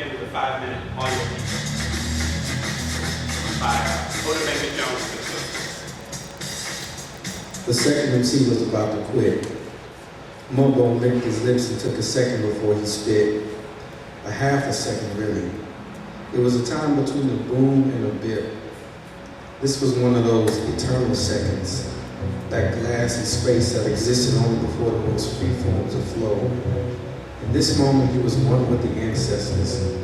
begin with a 5-minute audio piece by Oda Baker Jones. The second MC was about to quit. Mumbo licked his lips and took a second before he spit. A half a second, really. It was a time between a boom and a bip. This was one of those eternal seconds, that glassy space that existed only before the most free forms of flow. In this moment, he was one with the ancestors.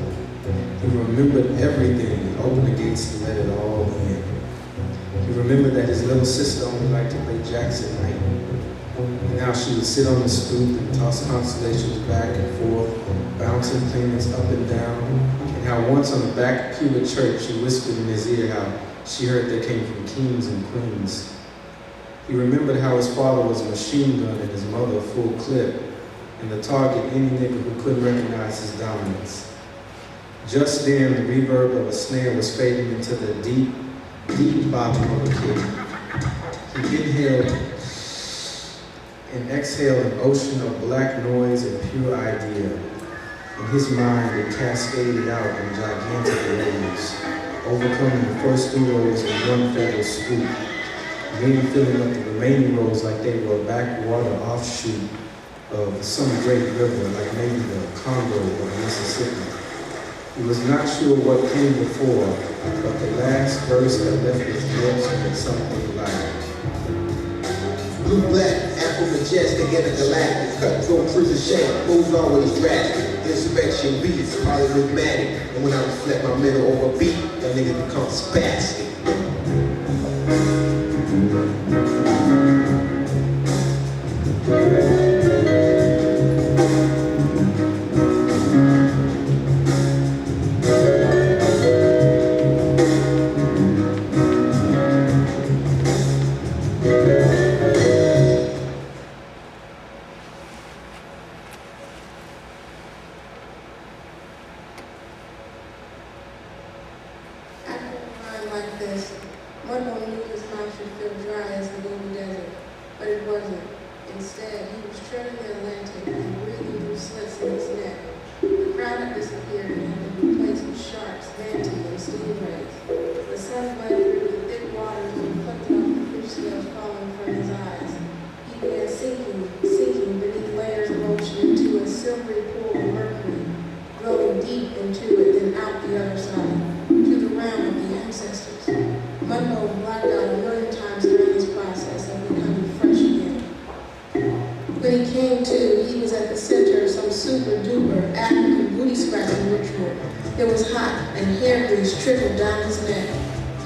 He remembered everything and opened the gates to let it all in. He remembered that his little sister only liked to play jacks at night. And how she would sit on the stoop and toss constellations back and forth, bouncing planets up and down. And how once on the back pew at church, she whispered in his ear how she heard they came from kings and queens. He remembered how his father was a machine gun and his mother a full clip, and the target any nigga who couldn't recognize his dominance. Just then, the reverb of a snare was fading into the deep, deep bottom of a kick. He inhaled and exhaled an ocean of black noise and pure idea. In his mind, it cascaded out in gigantic waves, overcoming the first 3 rows in one fatal swoop, then filling up the remaining rows like they were a backwater offshoot of some great river, like maybe the Congo or Mississippi. He was not sure what came before, but the last verse that left his lips was something like, blue, black, Afro majestic, intergalactic, cutthroat, prison shape, moves always drastic, inspection beats, polyrhythmatic, and when I reflect my middle over beat, that nigga becomes spastic.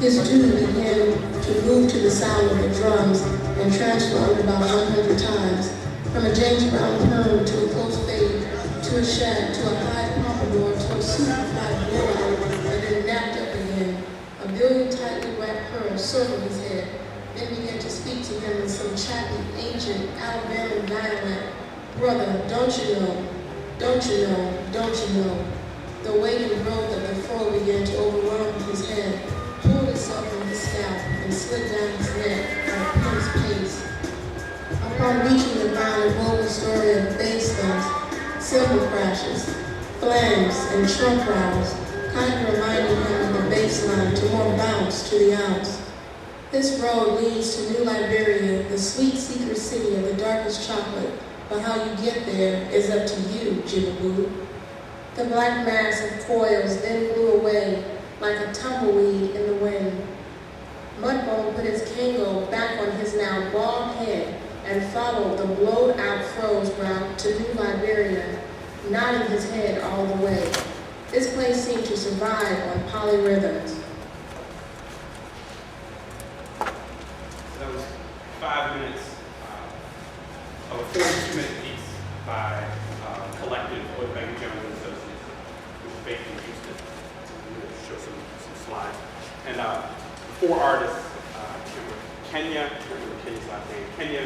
His tune began to move to the sound of the drums and transformed about 100 times, from a James Brown hymn to a close fade, to a shag, to a high pompadour, to a superfly blowout, and then napped up again. A billion tightly wrapped curls circled his head, then began to speak to him in some choppy, ancient Alabama dialect. Brother, don't you know, don't you know, don't you know? The weight and growth of the fro began to overwhelm his head, pulled itself from his scalp and slid down his neck at a pin's pace. Upon reaching the ground, it wove a story of bass thumps, cymbal crashes, flames, and trump growls, kind of reminding him of the bass line to more bounce to the ounce. This road leads to New Liberia, the sweet secret city of the darkest chocolate, but how you get there is up to you, Jigaboo. The black mass of coils then blew away like a tumbleweed in the wind. Mudbone put his Kango back on his now bald head and followed the blowed-out froze route to New Liberia, nodding his head all the way. This place seemed to survive on polyrhythms. That was 5 minutes of a 42-minute piece by collective Oda Baker Jones and Associates, which is based in Houston. I'm going to show some slides. And the 4 artists, Kenya, I don't remember Kenya's last name, Kenya,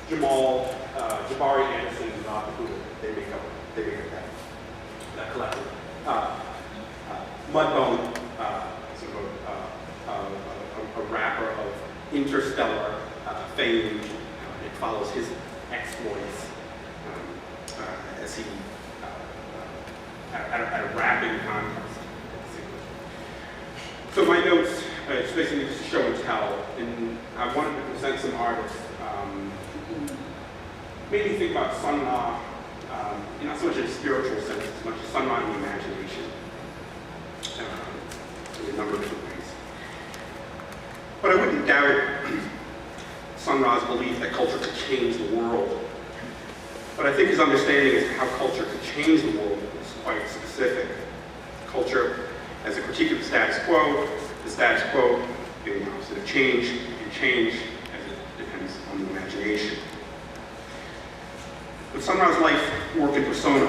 Jamal, Jabari Anderson, and Rob Caputo, they make up that collective. Mudbone, sort of a rapper of interstellar fame. It follows his exploits as he, at a mapping contest. So my notes, it's basically just show and tell, and I wanted to present some artists. Made me think about Sun Ra, not so much in a spiritual sense, as much as Sun Ra in the imagination, in a number of different ways. But I wouldn't doubt Sun Ra's belief that culture could change the world. But I think his understanding as to how culture could change the world is quite specific. Culture as a critique of the status quo being the opposite of change, and change as it depends on the imagination. But Sun Ra's life, work, and persona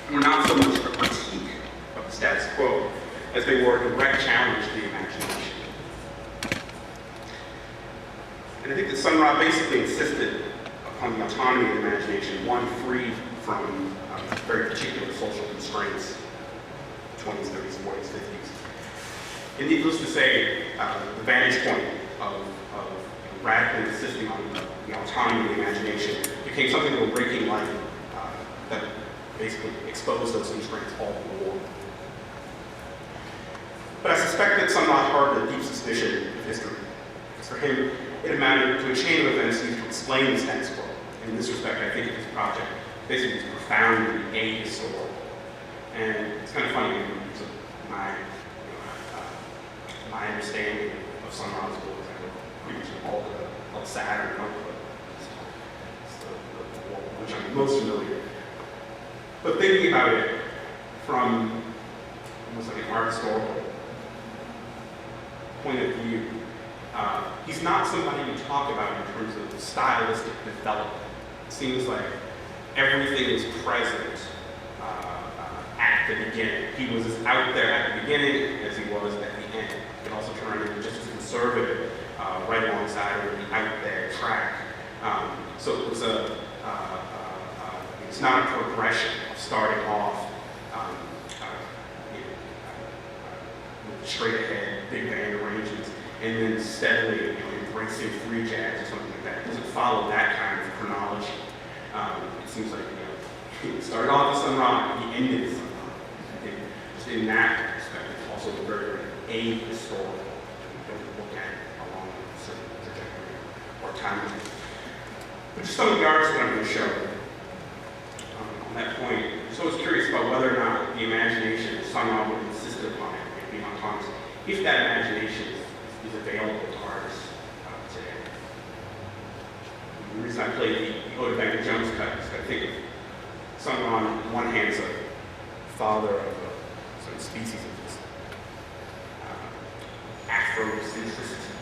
were not so much a critique of the status quo as they were a direct challenge to the imagination. And I think that Sun Ra basically insisted upon the autonomy of the imagination, one free from very particular social constraints, 20s, 30s, 40s, 50s. And needless to say, the vantage point of radically insisting on the autonomy of the imagination became something of a breaking light that basically exposed those constraints all the more. But I suspect that Sun Ra harbored a deep suspicion of history. Because for him, it amounted to a chain of events used to explain the status quo. And in this respect, I think his project basically is profoundly ahistorical. And it's kind of funny, because my understanding of Sun Ra's work is pretty much all the Saturn notebook, which I'm most familiar with. But thinking about it from almost like an art historical point of view, he's not somebody you talk about in terms of stylistic development. It seems like everything was present at the beginning. He was as out there at the beginning as he was at the end. You can also turn around and be just as conservative right alongside of the out there track. So it was it's not a progression of starting off with straight ahead, big band arrangements, and then steadily embracing free jazz or something like that. It doesn't follow that kind of chronology. It seems like he started off with Sun Ra, he ended with Sun Ra. I think just in that respect, it's also very, very ahistorical. We don't look at it along a certain trajectory or timeline. But just some of the artists that I'm going to show on that point, I'm just always curious about whether or not the imagination of Sun Ra would insist upon it being autonomous, if that imagination is available to artists today. The reason I played the Oda Banger Jones cut is I think of Sun Ra on one hand as a father of a certain species of this Afrocentricity